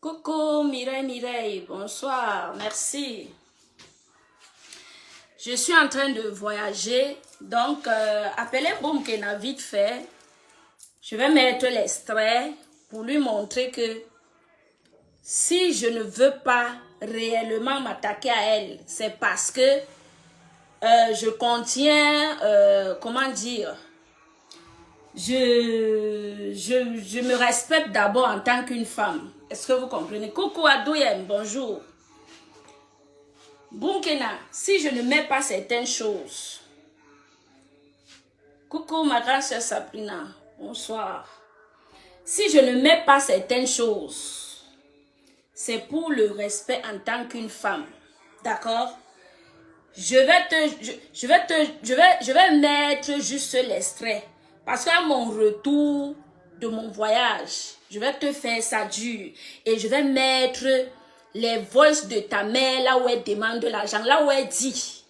Coucou Mireille, bonsoir, merci. Je suis en train de voyager, donc appelez Boumkena vite fait. Je vais mettre l'extrait pour lui montrer que si je ne veux pas réellement m'attaquer à elle, c'est parce que je contiens, comment dire, je me respecte d'abord en tant qu'une femme. Est-ce que vous comprenez? Coucou Adouyem, bonjour. Boumkena, si je ne mets pas certaines choses. Coucou ma grande soeur Sabrina, bonsoir. Si je ne mets pas certaines choses, c'est pour le respect en tant qu'une femme. D'accord? Je vais mettre juste l'extrait. Parce qu'à mon retour de mon voyage, je vais te faire ça dur. Et je vais mettre les voices de ta mère là où elle demande de l'argent. Là où elle dit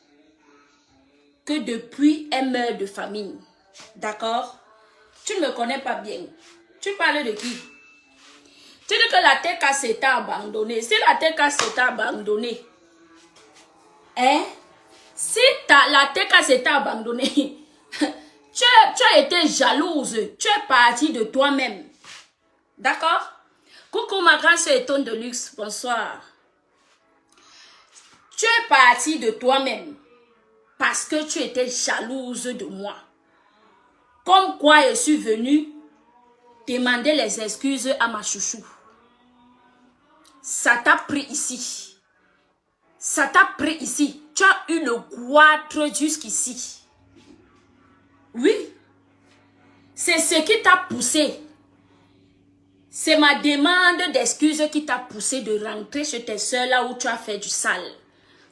que depuis, elle meurt de famine. D'accord? Tu ne me connais pas bien. Tu parles de qui? Tu dis que la TK s'est abandonnée. Si la TK s'est abandonnée, hein? Si la TK s'est abandonnée, tu as été jalouse. Tu es partie de toi-même. D'accord? Coucou ma grande soeur Étonne de Luxe. Bonsoir. Tu es partie de toi-même. Parce que tu étais jalouse de moi. Comme quoi je suis venue demander les excuses à ma chouchou. Ça t'a pris ici. Ça t'a pris ici. Tu as eu le goitre jusqu'ici. Oui. C'est ce qui t'a poussé. C'est ma demande d'excuses qui t'a poussé de rentrer chez tes soeurs là où tu as fait du sale.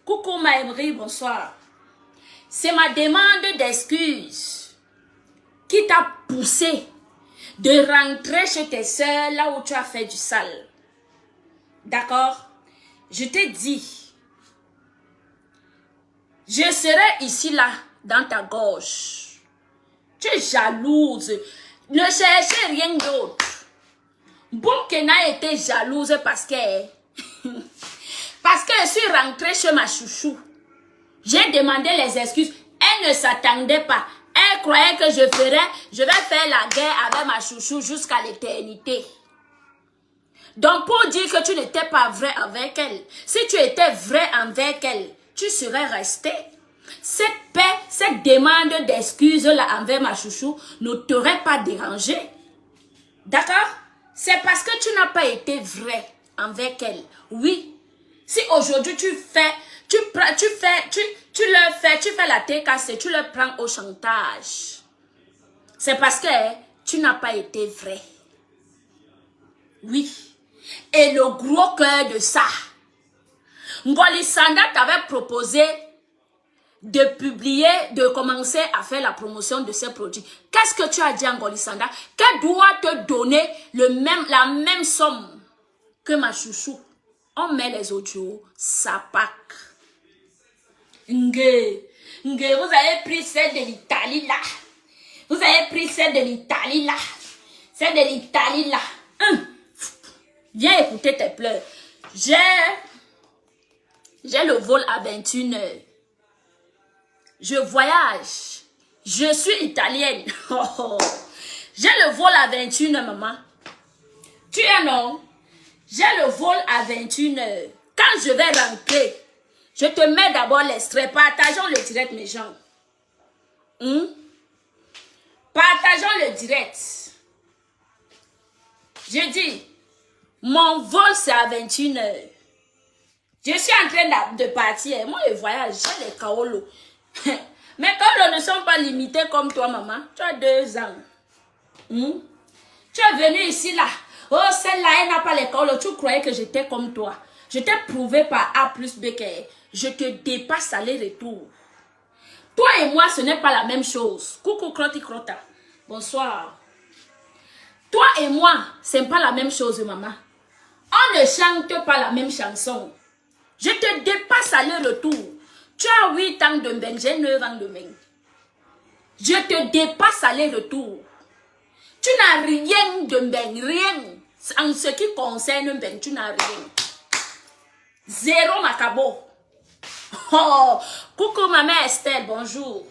Coucou Maëmri, bonsoir. C'est ma demande d'excuses qui t'a poussé de rentrer chez tes soeurs là où tu as fait du sale. D'accord? Je t'ai dit, je serai ici là, dans ta gorge. Tu es jalouse. Ne cherchez rien d'autre. Boumkena était jalouse parce que je suis rentrée chez ma chouchou. J'ai demandé les excuses. Elle ne s'attendait pas. Elle croyait que je vais faire la guerre avec ma chouchou jusqu'à l'éternité. Donc pour dire que tu n'étais pas vrai avec elle, si tu étais vrai avec elle, tu serais resté. Cette paix, cette demande d'excuses là envers ma chouchou ne t'aurait pas dérangé. D'accord? C'est parce que tu n'as pas été vrai avec elle. Oui. Si aujourd'hui tu fais la TKC, tu le prends au chantage. C'est parce que tu n'as pas été vrai. Oui. Et le gros cœur de ça, Ngoli Sanda t'avait proposé de publier, de commencer à faire la promotion de ces produits. Qu'est-ce que tu as dit à Ngoli Sanda? Qu'elle doit te donner la même somme que ma chouchou. On met les audios, ça pack. Vous avez pris celle de l'Italie là. Vous avez pris celle de l'Italie là. Celle de l'Italie là. Viens écouter tes pleurs. J'ai le vol à 21h. Je voyage. Je suis italienne. J'ai le vol à 21h, maman. Tu es non? J'ai le vol à 21h. Quand je vais rentrer, je te mets d'abord l'extrait. Partageons le direct, mes gens. Partageons le direct. Je dis, mon vol c'est à 21h. Je suis en train de partir. Moi, je voyage, j'ai les kaolos. Mes kaolos ne sont pas limités comme toi, maman. Tu as 2 ans. Tu es venu ici, là. Oh, celle-là, elle n'a pas les kaolos. Tu croyais que j'étais comme toi. Je t'ai prouvé par A plus B que je te dépasse aller-retour. Toi et moi, ce n'est pas la même chose. Coucou, Croti Crota. Bonsoir. Toi et moi, ce n'est pas la même chose, maman. On ne chante pas la même chanson. Je te dépasse aller-retour. Tu as 8 ans de Mbeng, j'ai 9 ans de Mbeng. Je te dépasse aller-retour. Tu n'as rien de Mbeng, rien. En ce qui concerne Ben, tu n'as rien. Zéro macabo. Oh, coucou ma mère Estelle, bonjour.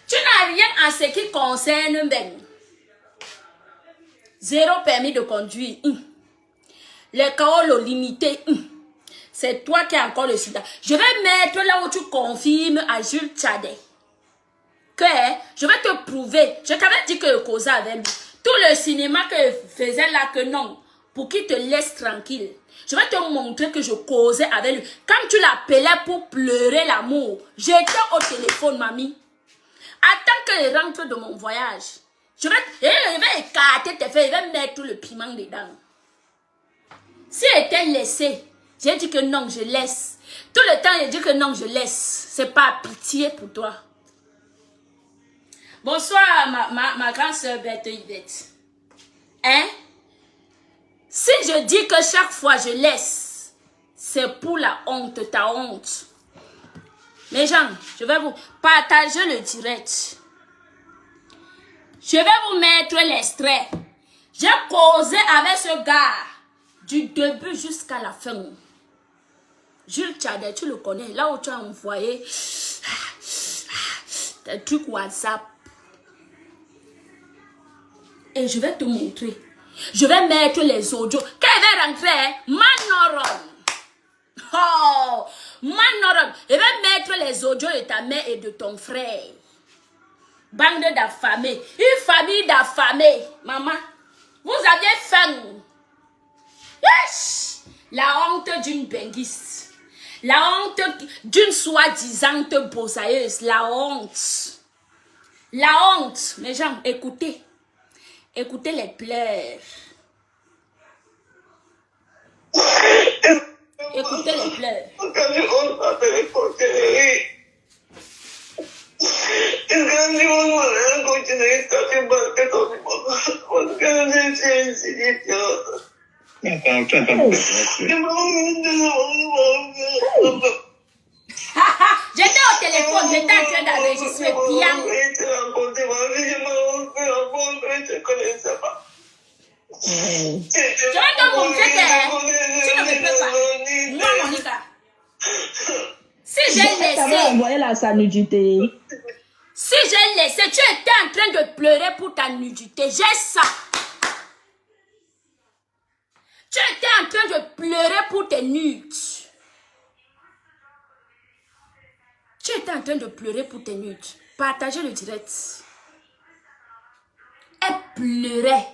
Tu n'as rien en ce qui concerne Ben. Zéro permis de conduire. Les Kaolo limités. C'est toi qui as encore le sida. Je vais mettre là où tu confirmes à Jules Tchadet que je vais te prouver. Je t'avais dit que je causais avec lui. Tout le cinéma que je faisais là, que non, pour qu'il te laisse tranquille. Je vais te montrer que je causais avec lui. Quand tu l'appelais pour pleurer l'amour, j'étais au téléphone, mamie. Attends que je rentre de mon voyage. Je vais écarter tes feuilles, je vais mettre le piment dedans. Si était laissé, j'ai dit que non, je laisse. Tout le temps, j'ai dit que non, je laisse. C'est pas pitié pour toi. Bonsoir, ma grande soeur Berthe Yvette. Hein? Si je dis que chaque fois je laisse, c'est pour la honte, ta honte. Mes gens, je vais vous partager le direct. Je vais vous mettre l'extrait. J'ai causé avec ce gars du début jusqu'à la fin. Jules Tchadet, tu le connais, là où tu as envoyé des trucs WhatsApp. Et je vais te montrer. Je vais mettre les audios. Quand elle va rentrer, Manoron. Oh, Manoron. Je vais mettre les audios de ta mère et de ton frère. Bande d'affamés. Une famille d'affamés. Maman, vous aviez faim. Yes! La honte d'une benguiste. La honte d'une soi-disant bossailleuse. La honte. La honte. Mes gens, écoutez. Écoutez les pleurs. Écoutez les pleurs. J'étais au téléphone, j'étais en train d'enregistrer piano. Je vais te montrer que tu ne me peux pas. Moi, Monica. Si j'ai laissé. Envoyer la sa nudité. Si j'ai laissé, tu étais en train de pleurer pour ta nudité. J'ai ça. Tu étais en train de pleurer pour tes nudes. Tu étais en train de pleurer pour tes nudes. Partagez le direct. Elle pleurait.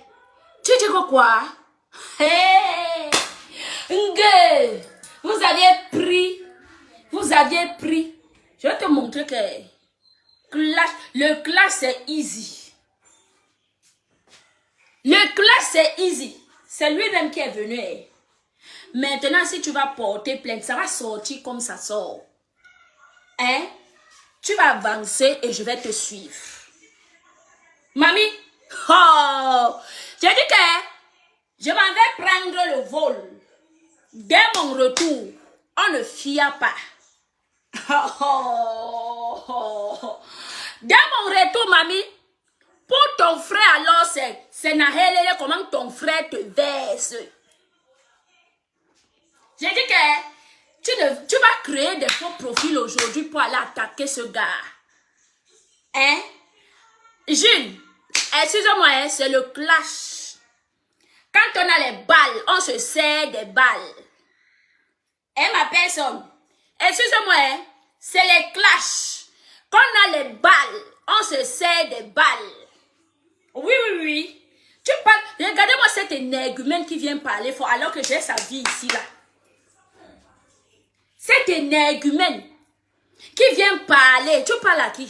Tu dis quoi? Hey! Vous aviez pris. Je vais te montrer que le clash c'est easy. Le clash c'est easy. C'est lui-même qui est venu. Maintenant, si tu vas porter plainte, ça va sortir comme ça sort. Hein? Tu vas avancer et je vais te suivre. Mamie, oh, j'ai dit que je m'en vais prendre le vol. Dès mon retour, on ne fia pas. Dès mon retour, mamie, pour ton frère alors, c'est Nahelele, comment ton frère te verse. J'ai dit que tu vas créer des faux profils aujourd'hui pour aller attaquer ce gars. Hein? Jules, excusez-moi, c'est le clash. Quand on a les balles, on se sert des balles. Et ma personne, excusez-moi, c'est les clashs. Quand on a les balles, on se sert des balles. Oui. Tu parles, regardez-moi cet énergumène qui vient parler fort alors que j'ai sa vie ici, là. Cet énergumène qui vient parler, tu parles à qui?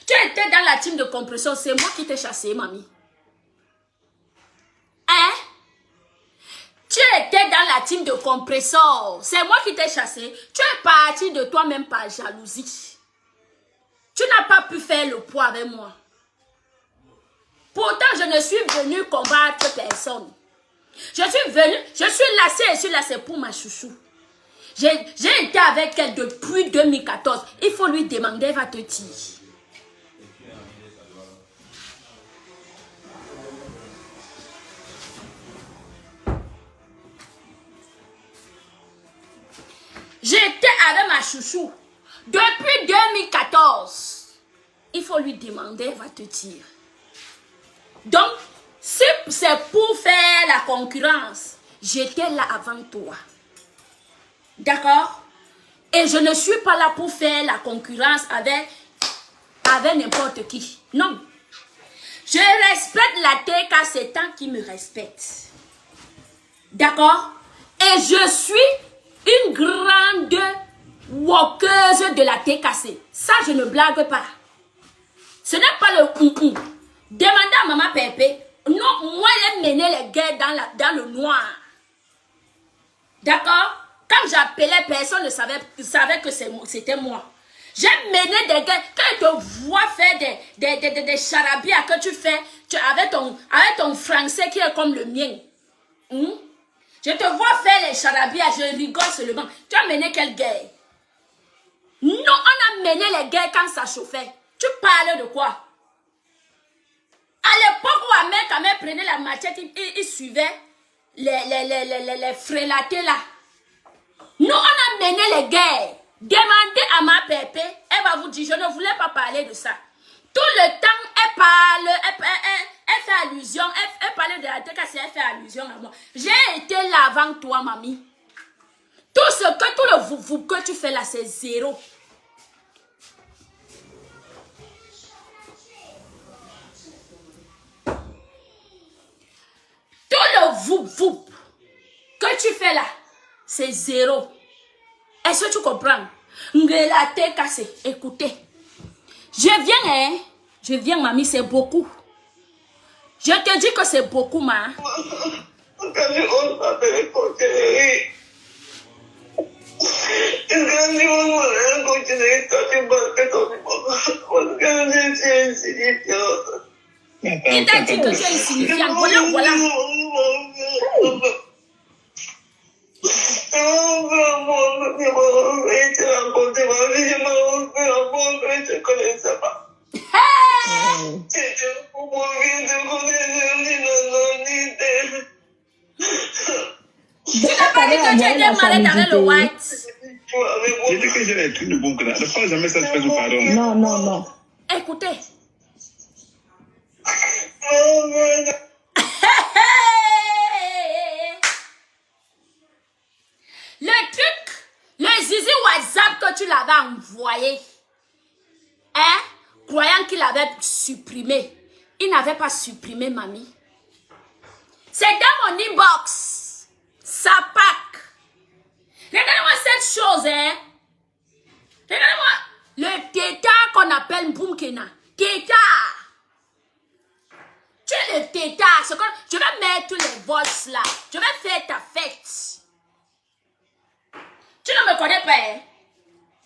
Tu étais dans la team de compression, c'est moi qui t'ai chassé, mamie. Hein? Tu étais dans la team de compresseur. C'est moi qui t'ai chassé. Tu es parti de toi-même par jalousie. Tu n'as pas pu faire le poids avec moi. Pourtant, je ne suis venue combattre personne. Je suis lassée pour ma chouchou. J'ai été avec elle depuis 2014. Il faut lui demander, elle va te dire. J'étais avec ma chouchou. Depuis 2014. Il faut lui demander, elle va te dire. Donc, si c'est pour faire la concurrence, j'étais là avant toi. D'accord? Et je ne suis pas là pour faire la concurrence avec n'importe qui. Non. Je respecte la TK, c'est tant qui me respecte. D'accord? Et je suis une grande walkeuse de la TKC. Ça, je ne blague pas. Ce n'est pas le coucou. Demandez à maman Pépé. Non, moi, j'ai mené les gars dans le noir. D'accord? Quand j'appelais, personne ne savait que c'était moi. J'ai mené des gars. Quand je te vois faire des charabia que tu fais avec ton français qui est comme le mien. Je te vois faire les charabia, je rigole seulement. Tu as mené quel gars? Non, on a mené les gars quand ça chauffait. Tu parles de quoi? À l'époque où Ahmed prenait la machette, il suivait les frélatés là. Nous, on a mené les guerres. Demandez à ma pépé, elle va vous dire, je ne voulais pas parler de ça. Tout le temps, elle parle, elle fait allusion, elle parlait de la TKC, elle fait allusion à moi. J'ai été là avant toi, mamie. Tout le vous que tu fais là, c'est zéro. Tout le vous que tu fais là, c'est zéro. Est-ce que tu comprends? La TKC, écoutez. Je viens, mamie, c'est beaucoup. Je te dis que c'est beaucoup, ma. Il t'a dit que tu es insignifiant. Voilà. Tu n'as pas dit que tu étais malade avec le white. J'ai dit que j'ai des trucs de bon cœur. Ne parle jamais ça, je pardon. Non. Écoutez. Le truc, le zizi WhatsApp que tu l'avais envoyé, croyant qu'il avait supprimé. Il n'avait pas supprimé, mamie. C'est dans mon inbox. Ça pack. Regardez-moi cette chose, Regardez-moi le téta qu'on appelle Mboumkena. Téta. Tu es le téta. Je vais mettre les vols là. Je vais faire ta fête. Tu ne me connais pas,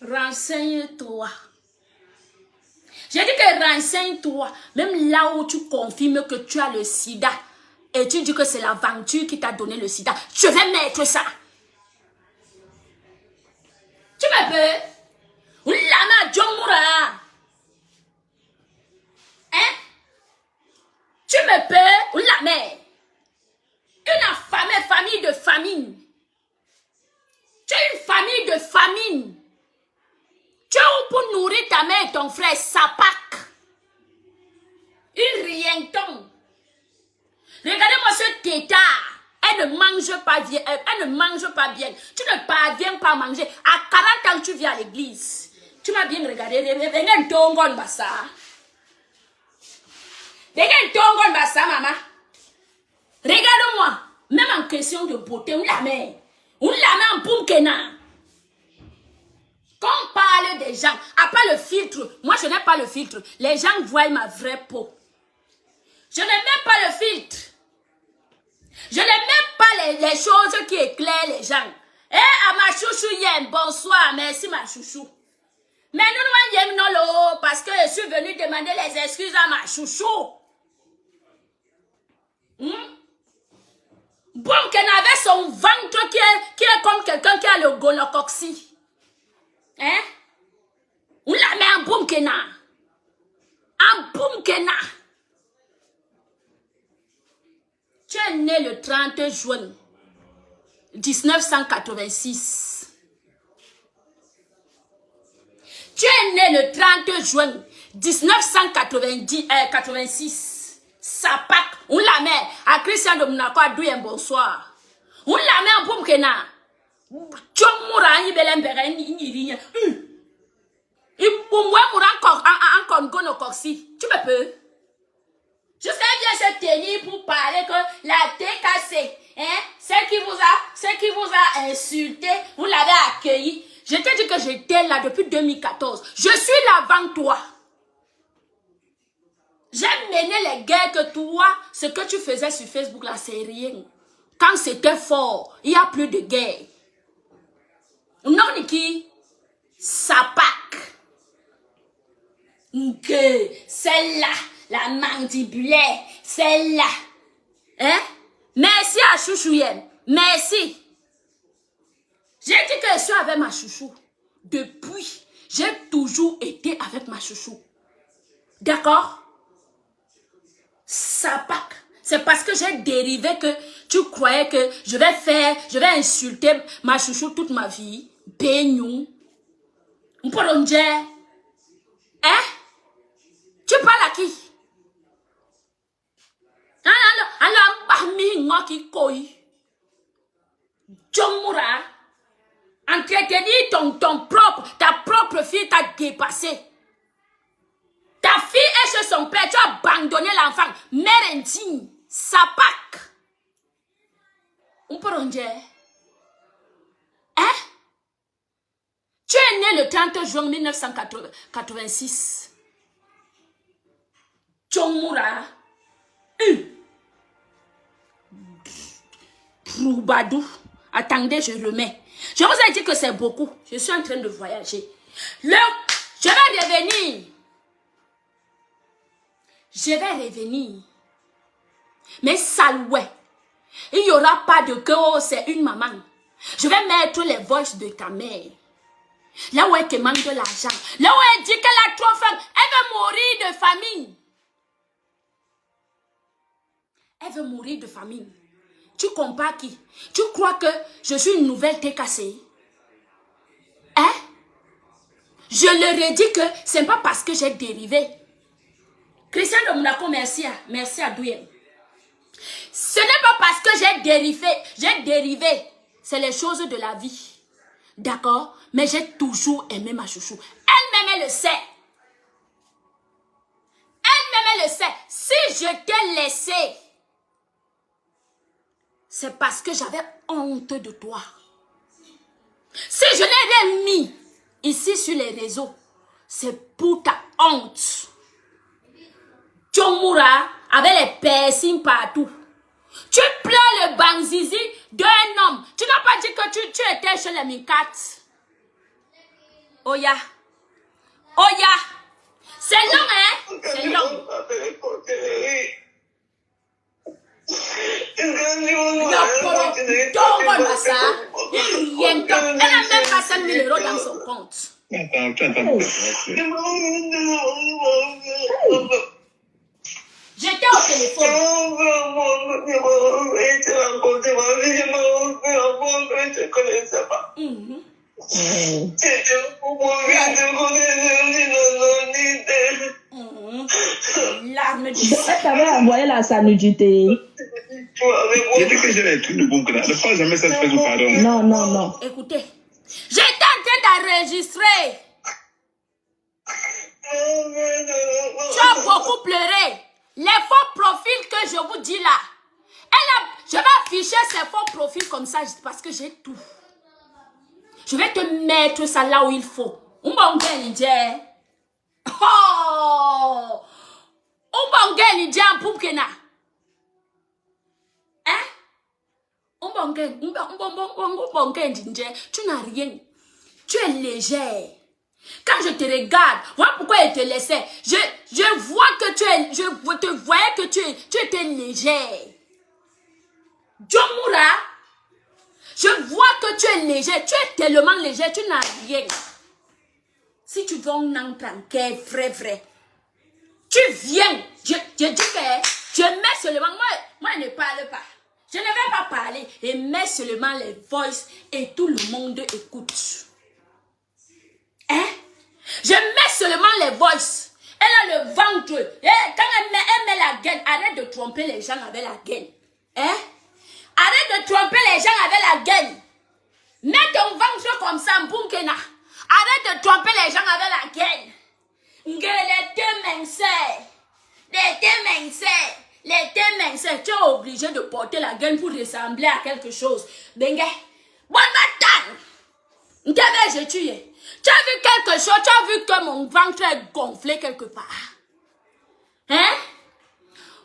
Renseigne-toi. J'ai dit que renseigne-toi. Même là où tu confirmes que tu as le sida et tu dis que c'est l'aventure qui t'a donné le sida, je vais mettre ça. Tu me peux? Oulama Djomura. Tu me peux? Oulama. Une affamée famille de famine. Tu es une famille de famine. Tu es où pour nourrir ta mère et ton frère, Sapak. Une rienton. Regardez-moi ce tétard. Elle ne mange pas bien. Elle ne mange pas bien. Tu ne parviens pas à manger. À 40 ans, tu viens à l'église. Tu m'as bien regardé. Regarde ton bassa. Regarde ton bassa, maman. Regarde-moi. Même en question de beauté, on la met. On la met en Mboumkena. Quand on parle des gens, à part le filtre, moi je n'ai pas le filtre. Les gens voient ma vraie peau. Je n'ai même pas le filtre. Je n'ai même pas les choses qui éclairent les gens. À ma chouchou Yen, bonsoir, merci ma chouchou. Mais nous Yen non lo, parce que je suis venue demander les excuses à ma chouchou. Bon, qu'elle avait son ventre qui est comme quelqu'un qui a le gonocoxie. On la met en Mboumkena. En Mboumkena. Tu es né le 30 juin 1986. Tu es né le 30 juin 1986. Sapak. On la met à Christian de Monaco à Douyen, bonsoir. On la met en pomme kena. Tu mourras, il belem beren, il rien. Il mourra encore gono corsi. Tu me peux? Je sais bien se tenir pour parler que la TKC, hein, ce qui vous a insulté, vous l'avez accueilli. Je t'ai dit que j'étais là depuis 2014. Je suis là avant toi. J'ai mené les guerres que toi, ce que tu faisais sur Facebook là, c'est rien. Quand c'était fort, il n'y a plus de guerre. Non, Niki, Sapak. Que celle-là, la mandibulaire, celle-là. Hein? Merci à Chouchouyen. Merci. J'ai dit que je suis avec ma chouchou. Depuis, j'ai toujours été avec ma chouchou. D'accord? Sapak. C'est parce que j'ai dérivé que tu croyais que je vais insulter ma chouchou toute ma vie. Beignou. Mporonje. Hein? Tu parles à qui? Alors, qui koi. Jomura. Entretenir ta propre fille t'a dépassé. Ta fille est chez son père, tu as abandonné l'enfant. Mère indigne, Sapak. On peut rendre. Hein? Tu es né le 30 juin 1986. Tchomura. Troubadou. Attendez, je remets. Je vous ai dit que c'est beaucoup. Je suis en train de voyager. Je vais revenir. Je vais revenir. Mais saloué. Il n'y aura pas de que oh, c'est une maman. Je vais mettre les voices de ta mère. Là où elle te manque de l'argent. Là où elle dit qu'elle a trop faim. Elle veut mourir de famine. Elle veut mourir de famine. Tu compares qui? Tu crois que je suis une nouvelle TKC? Hein? Je leur ai dit que ce n'est pas parce que j'ai dérivé. Christian de Monaco, merci à Douyen. Ce n'est pas parce que j'ai dérivé. C'est les choses de la vie. D'accord? Mais j'ai toujours aimé ma chouchou. Elle-même, elle le sait. Elle-même, elle le sait. Si je t'ai laissé, c'est parce que j'avais honte de toi. Si je l'ai mis ici sur les réseaux, c'est pour ta honte. Tchomura avec les piercings partout. Tu pleures le banzizi d'un homme. Tu n'as pas dit que tu étais chez les Mikat. Oya. Oya. C'est long, hein? C'est long. Elle n'a même pas 5 000 € dans son compte. J'étais au téléphone. L'arme de ça. Tu avais envoyé la sanudité. J'ai dit que j'ai les trucs de bon clan. Ne pas jamais ça se fait ou pardon. Non. Écoutez, j'étais en train d'enregistrer. Tu as beaucoup pleuré. Les faux profils que je vous dis là. Je vais afficher ces faux profils comme ça parce que j'ai tout. Je vais te mettre ça là où il faut. Oh! Hein? Tu n'as rien. Tu es légère. Quand je te regarde, voilà pourquoi elle te laissait. Je vois que je te voyais que tu étais légère. Jomura, je vois que tu es légère. Tu es tellement légère, tu n'as rien. Si tu veux un entrer, vrai. Tu viens. Je dis que je mets seulement. Moi, je ne parle pas. Je ne vais pas parler. Et mets seulement les voices et tout le monde écoute. Hein? Je mets seulement les voices. Elle a le ventre. Et quand elle met la gaine, arrête de tromper les gens avec la gaine. Hein? Arrête de tromper les gens avec la gaine. Mets ton ventre comme ça, Mbunkena. Arrête de tromper les gens avec la gaine. Les deux minceurs. Tu es obligé de porter la gaine pour ressembler à quelque chose. Bengue. Bonne matin. Je tué. Tu as vu quelque chose? Tu as vu que mon ventre est gonflé quelque part? Hein?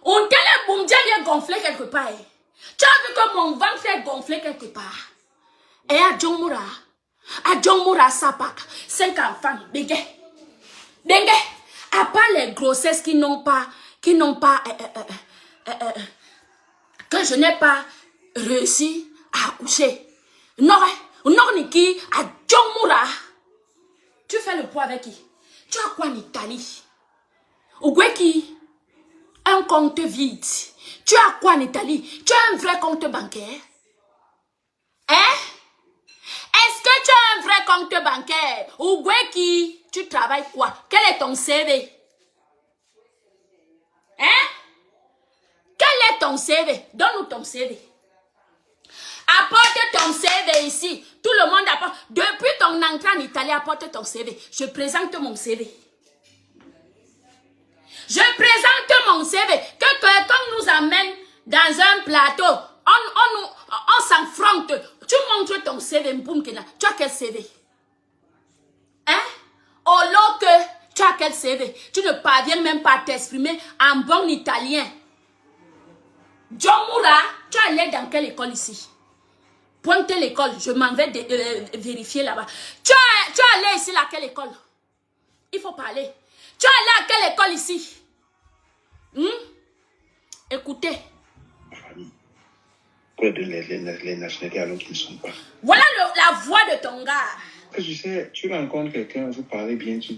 On t'a le boumdja est gonflé quelque part. Tu as vu que mon ventre est gonflé quelque part? Et à Djongmoura Sapak, 5 enfants, Bengue. À part les grossesses que je n'ai pas réussi à accoucher. Non, Niki, à Djongmoura. Tu fais le poids avec qui? Tu as quoi en Italie? Ou qui? Un compte vide. Tu as quoi en Italie? Tu as un vrai compte bancaire? Hein? Est-ce que tu as un vrai compte bancaire? Ou qui? Tu travailles quoi? Quel est ton CV? Hein? Quel est ton CV? Donne-nous ton CV. Apporte ton CV ici. Tout le monde apporte. Depuis ton entrée en Italie, apporte ton CV. Je présente mon CV. Je présente mon CV. Que quelqu'un nous amène dans un plateau. On s'affronte. Tu montres ton CV. Tu as quel CV? Hein? Au lieu que tu as quel CV? Tu ne parviens même pas à t'exprimer en bon italien. Djongmoura, tu es allé dans quelle école ici? Pointe l'école, je m'en vais vérifier là-bas. Tu es allé ici à quelle école? Il faut parler. Tu es allé à quelle école ici? Écoutez. Pourquoi donner les nationalités alors qu'ils ne sont pas? Voilà la voix de ton gars. Je sais, tu rencontres quelqu'un, vous parlez bien, tu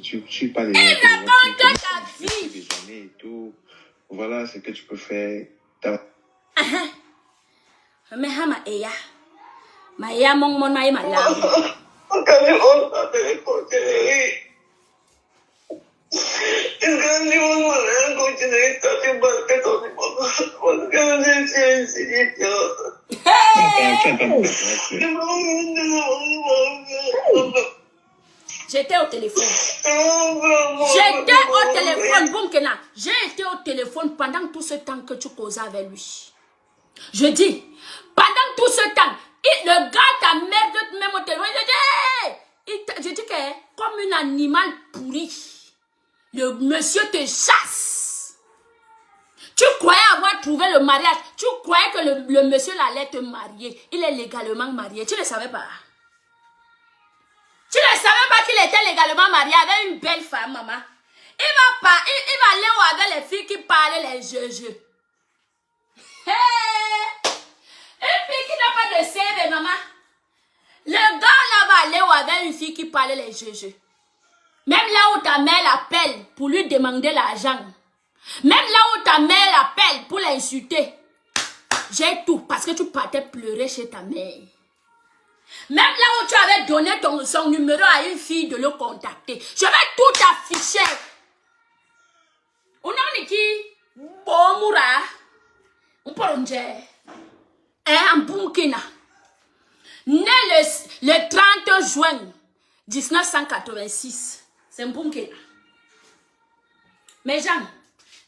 parles. Il raconte ta vie. Et tout. Voilà ce que tu peux faire. Mais hama eya. Ma eya mon ma ema la. J'étais au téléphone. Boumkena. J'ai été au téléphone pendant tout ce temps que tu causais avec lui. Je dis, pendant tout ce temps, le gars t'a merdé même au téléphone. Je dis que comme un animal pourri, le monsieur te chasse. Tu croyais avoir trouvé le mariage. Tu croyais que le monsieur allait te marier. Il est légalement marié. Tu ne le savais pas. Tu ne savais pas qu'il était légalement marié avec une belle femme, maman. Il va aller avec les filles qui parlent les jeux. Hey! Une fille qui n'a pas de CV, maman. Le gars là va aller avec une fille qui parle les jeux. Même là où ta mère l'appelle pour lui demander l'argent. Même là où ta mère l'appelle pour l'insulter. J'ai tout parce que tu partais pleurer chez ta mère. Même là où tu avais donné son numéro à une fille de le contacter. Je vais tout afficher. On a qui? Bomura. On peut en dire. En Burkina. Né le 30 juin 1986. C'est un Burkina. Mes gens,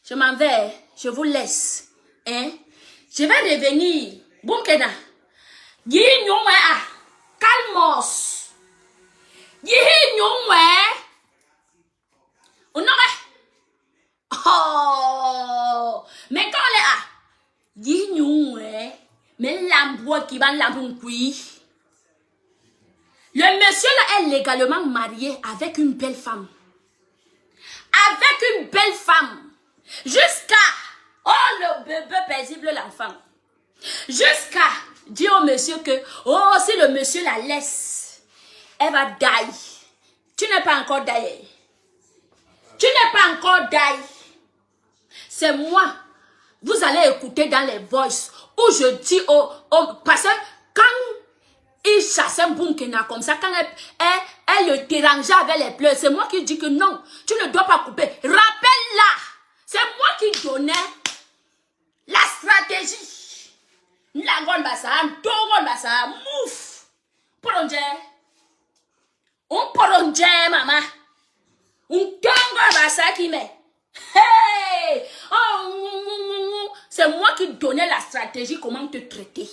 je m'en vais. Je vous laisse. Je vais revenir. Burkina. Calmos. Oh, mais quand on est mais l'ambois qui va l'ambouille. Le monsieur là est légalement marié avec une belle femme. Avec une belle femme. Jusqu'à, oh le bébé paisible l'enfant. Jusqu'à dire au monsieur que, oh si le monsieur la laisse, elle va die. Tu n'es pas encore die. Tu n'es pas encore die. C'est moi. Vous allez écouter dans les voices où je dis parce que quand il chasse un Burkina comme ça, quand elle le dérangeait avec les pleurs. C'est moi qui dis que non, tu ne dois pas couper. Rappelle-la. C'est moi qui donnais la stratégie. La grande bassa, un bassa, mouf. Poronje. Un poronje, maman. Un tongo bassa qui met. Hey! Oh, c'est moi qui donnais la stratégie, comment te traiter.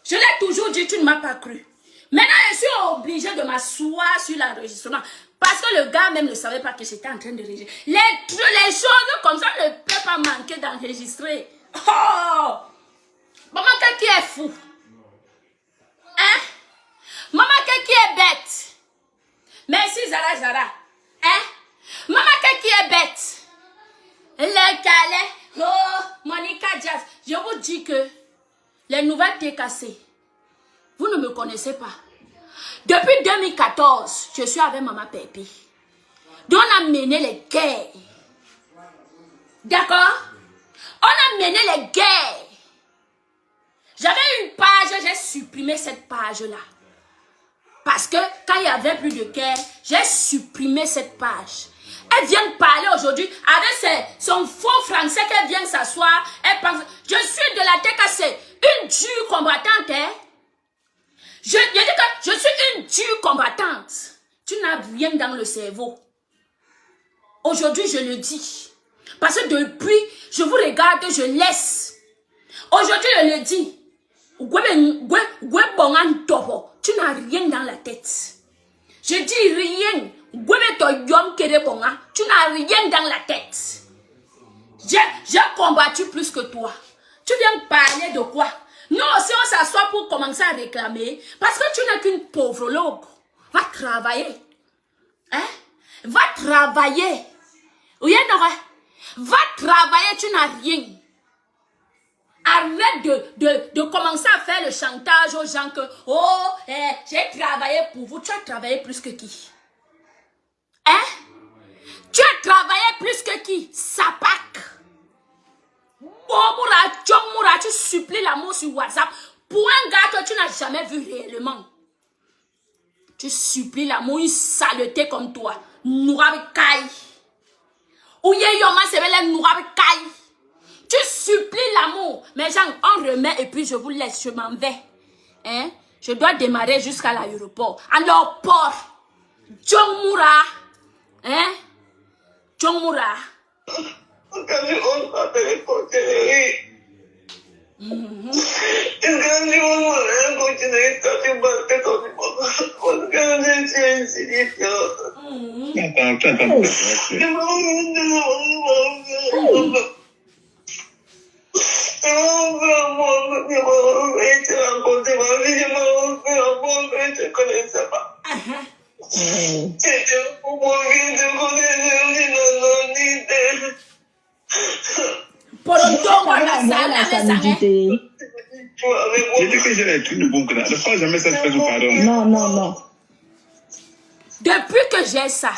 Je l'ai toujours dit, tu ne m'as pas cru. Maintenant, je suis obligée de m'asseoir sur l'enregistrement. Parce que le gars même ne savait pas que j'étais en train de enregistrer. Les choses comme ça ne peuvent pas manquer d'enregistrer. Oh! Maman, qui est fou? Hein? Maman, qui est bête? Merci, Zara. Hein? Maman, qui est bête? Le calais. Oh, Monica Jazz. Je vous dis que les nouvelles TKC, vous ne me connaissez pas. Depuis 2014, je suis avec Maman Pépi. Donc on a mené les guerres. D'accord? On a mené les guerres. J'avais une page, j'ai supprimé cette page-là. Parce que quand il n'y avait plus de guerre, j'ai supprimé cette page. Elle vient parler aujourd'hui avec son faux français qu'elle vient s'asseoir. Elle pense, je suis de la TKC, une dure combattante. Hein? Je dis que je suis une dure combattante. Tu n'as rien dans le cerveau. Aujourd'hui, je le dis. Parce que depuis, je vous regarde, je laisse. Aujourd'hui, je le dis. Tu n'as rien dans la tête. Je dis rien. Tu n'as rien dans la tête. J'ai combattu plus que toi. Tu viens parler de quoi? Nous aussi, on s'assoit pour commencer à réclamer. Parce que tu n'es qu'une pauvre logue. Va travailler. Hein? Va travailler. Oui, non? Va travailler, tu n'as rien. Arrête de commencer à faire le chantage aux gens que, oh, j'ai travaillé pour vous. Tu as travaillé plus que qui? Hein? Tu as travaillé plus que qui? Sapak. Moura, tu supplies l'amour sur WhatsApp pour un gars que tu n'as jamais vu réellement. Tu supplies l'amour, une saleté comme toi. Nourabikai. Ouye yoma sebele nourabikai. Tu supplies l'amour. Mais gens, on remet et puis je vous laisse, je m'en vais. Hein? Je dois démarrer jusqu'à l'aéroport. Alors, port. Djongmoura. Hein? Djongmoura. J'ai dit que j'ai les trucs de Bunkana. Ne fais jamais ça, fais pardon. Non. Depuis que j'ai ça,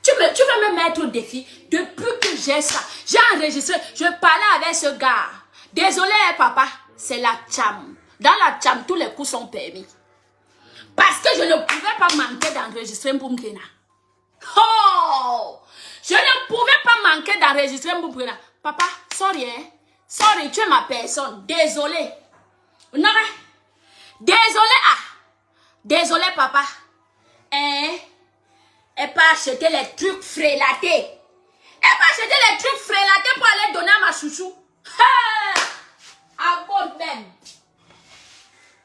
tu veux me mettre au défi. Depuis que j'ai ça, j'ai enregistré. Je parlais avec ce gars. Désolé, papa, c'est la cham. Dans la cham, tous les coups sont permis. Parce que je ne pouvais pas manquer d'enregistrer Mbunkena. Oh! Je ne pouvais pas manquer d'enregistrer Mbunkena. Papa, sorry, hein? Sorry, tu es ma personne. Désolé. Non, désolé, désolé, papa. Hein? Elle peut acheter les trucs frélatés. Elle peut acheter les trucs frélatés pour aller donner à ma chouchou. Hey! À bon même.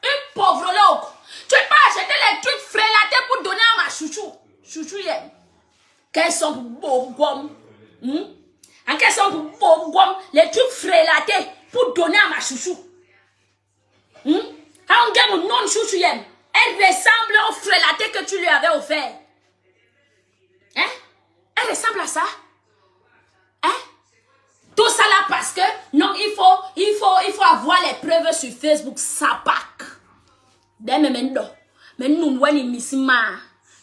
Une pauvre loque. Tu peux acheter les trucs frélatés pour donner à ma chouchou. Chouchou, yeah. Quels sont beaux gommes? En quels sont beaux gommes? Les trucs frélatés pour donner à ma chouchou. Quand on gagne non chouchou, yeah. Elle ressemble au frélaté que tu lui avais offert. Hein? Elle ressemble à ça. Hein? Tout ça là parce que non, il faut avoir les preuves sur Facebook. Sapak. Mais nous,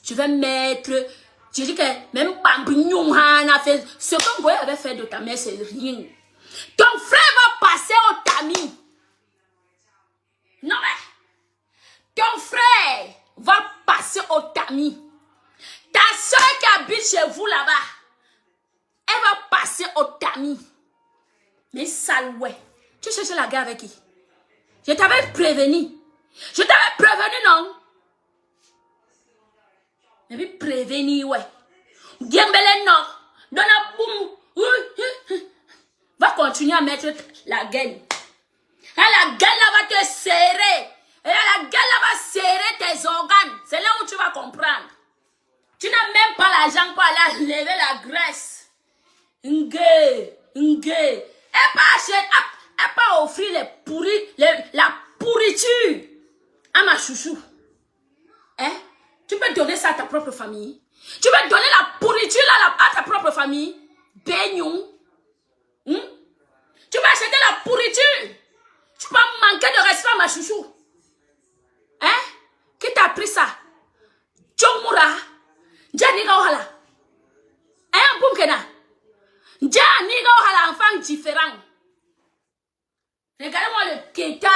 je vais mettre. Je dis que même Bambignon a fait. Ce que vous avez fait de ta mère, c'est rien. Ton frère va passer au tamis. Non, mais ton frère va tamis. Ta soeur qui habite chez vous là-bas, elle va passer au tamis. Mais saloué. Tu cherches la guerre avec qui? Je t'avais prévenu. Je t'avais prévenu, non? Mais puis prévenir, ouais. Diembele, non. Donna boum. Va continuer à mettre la gaine. Et la gaine là va te serrer. Et la gaine là va serrer tes organes. C'est là où tu vas comprendre. Tu n'as même pas l'argent pour aller lever la graisse. Elle pas offrir la pourriture à ma chouchou. Hein? Tu peux donner ça à ta propre famille. Tu peux donner la pourriture là, à ta propre famille. Beignon. Tu peux acheter la pourriture. Tu peux manquer de respect à ma chouchou. Hein? Qui t'a appris ça? Tchomura. Djaniga ohala. Hein, Boumkena? Djaniga ohala, enfant différent. Regardez-moi le kéta.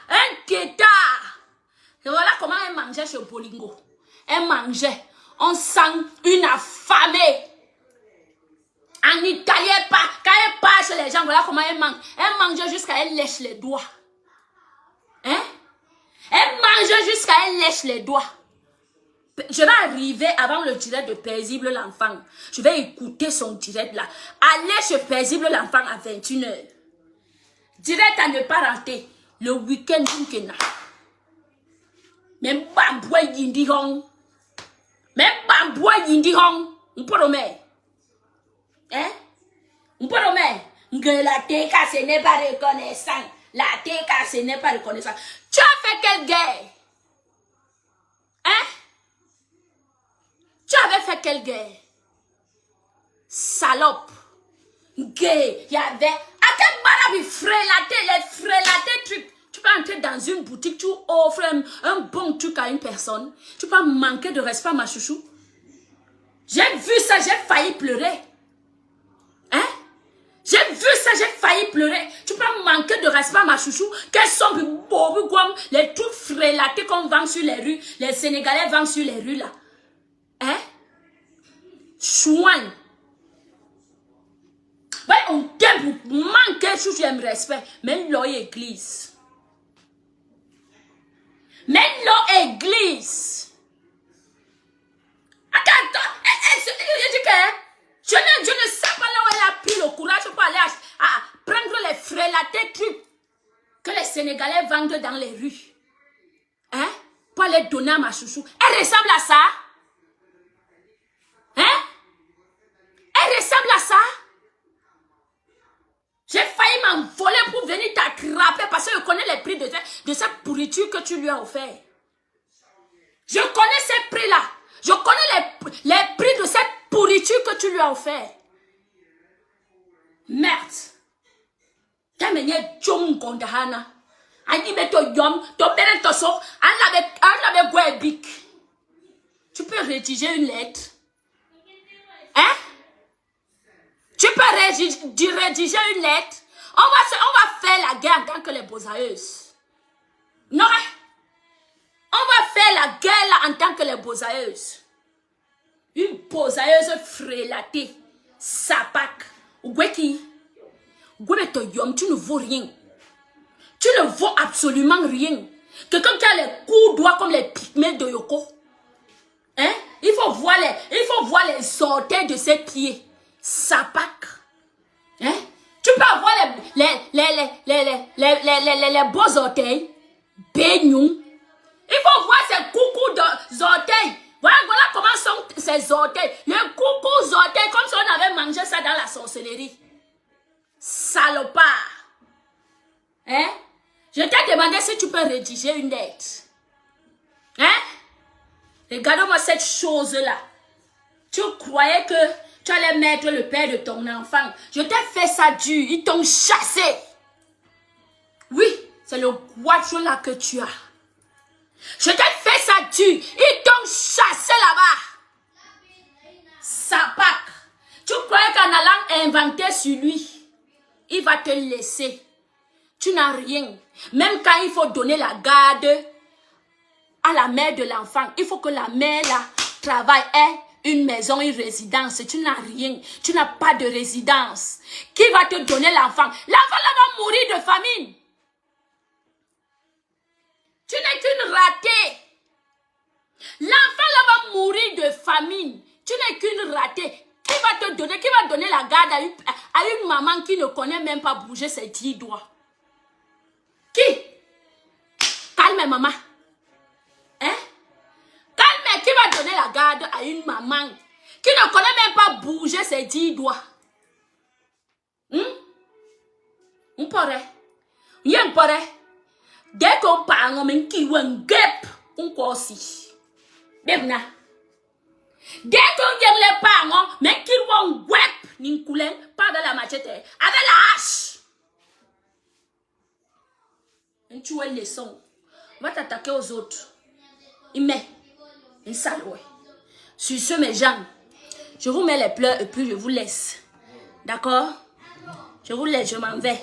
Un kéta. Et voilà comment elle mangeait chez Bolingo. Elle mangeait. On sent une affamée. En italien, quand elle passe chez les gens, voilà comment elle mange. Elle mangeait jusqu'à elle lèche les doigts. Hein? Elle mangeait jusqu'à elle lèche les doigts. Je vais arriver avant le direct de Paisible l'enfant. Je vais écouter son direct là. Allez chez Paisible l'enfant à 21h. Direct à ne pas rater. Le week-end Boumkena. Même Bamboua Yindi Hong. Même Bamboua Yindi Hong. On peut remettre. Hein? On peut remettre. Que la TK ce n'est pas reconnaissant. La TK ce n'est pas reconnaissant. Tu as fait quelle guerre? Hein? Tu avais fait quelle guerre? Salope. Gay. Il y avait. À quel barabi frélaté, les frélatés trucs. Tu peux entrer dans une boutique, tu offres un bon truc à une personne. Tu peux manquer de respect à ma chouchou. J'ai vu ça, j'ai failli pleurer. Hein? J'ai vu ça, j'ai failli pleurer. Tu peux manquer de respect à ma chouchou. Quels sont les trucs frélatés qu'on vend sur les rues. Les Sénégalais vendent sur les rues là. Hein? Chouane. Ouais, on t'aime pour manquer de chouchou et respect. Mais l'oeil église. Mais l'eau église. Attends, je ne sais pas là où elle a pris le courage pour aller prendre les frélatés trucs que les Sénégalais vendent dans les rues. Hein? Pour les donner à ma chouchou. Elle ressemble à ça? Hein? Elle ressemble à ça? J'ai failli m'envoler pour venir t'attraper parce que je connais les prix de cette pourriture que tu lui as offert. Je connais ces prix-là. Je connais les prix de cette pourriture que tu lui as offert. Merde. T'as mené Djom Gondahana. Adi beto yom, to bere to so, an la be bic. Tu peux rédiger une lettre? Hein? Tu peux rédiger une lettre? On va faire la guerre en tant que les bosailleuses. Non? On va faire la guerre là en tant que les bosailleuses. Une bosailleuse frélatée. Sapak. Ouweki. Ouwebeto yom, tu ne vaux rien. Tu ne vaux absolument rien. Quelqu'un qui a les coups droits comme les pygmées de Yoko. Hein? Il faut voir les orteils de ses pieds. Sapak. Hein? Tu peux avoir les beaux orteils. Beignou. Il faut voir ses coucous d'orteils. Voilà comment sont ses orteils. Les coucous orteils, comme si on avait mangé ça dans la sorcellerie. Salopard. Hein? Je t'ai demandé si tu peux rédiger une lettre. Hein? Regarde-moi cette chose-là. Tu croyais que tu allais mettre le père de ton enfant. Je t'ai fait ça dur. Ils t'ont chassé. Oui, c'est le guacho là que tu as. Je t'ai fait ça dur. Ils t'ont chassé là-bas. Sapak. Tu croyais qu'en allant inventer sur lui, il va te laisser. Tu n'as rien. Même quand il faut donner la garde à la mère de l'enfant, il faut que la mère là travail est une maison, une résidence. Tu n'as rien. Tu n'as pas de résidence. Qui va te donner l'enfant? L'enfant là va mourir de famine. Tu n'es qu'une ratée. L'enfant là va mourir de famine. Tu n'es qu'une ratée. Qui va donner la garde à une maman qui ne connaît même pas bouger ses 10 doigts? Qui? Calme maman. Hein? Calme, qui va donner la garde à une maman qui ne connaît même pas bouger ses 10 doigts? On pourrait. Y'en pourrait. Dès qu'on parle, on met qui ou un gap, on quoi aussi. Dès qu'on vient les parents, mais qui ou un web, ni coulin, pas de la machette, avec la hache. Tu vois les sons. Va t'attaquer aux autres. Il met une sale, ouais. Sur ce, mes gens, je vous mets les pleurs et puis je vous laisse. D'accord? Je vous laisse, je m'en vais.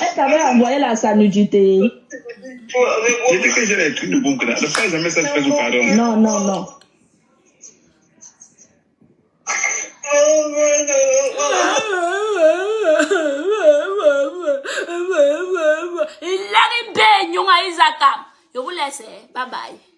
Elle t'avait envoyé la sanudité. J'ai dit que j'ai les trucs de bon que la fois jamais ça se fait sous pardon. Non, non, non. Il arrive bien, Isaac. Je vous laisse. Bye bye.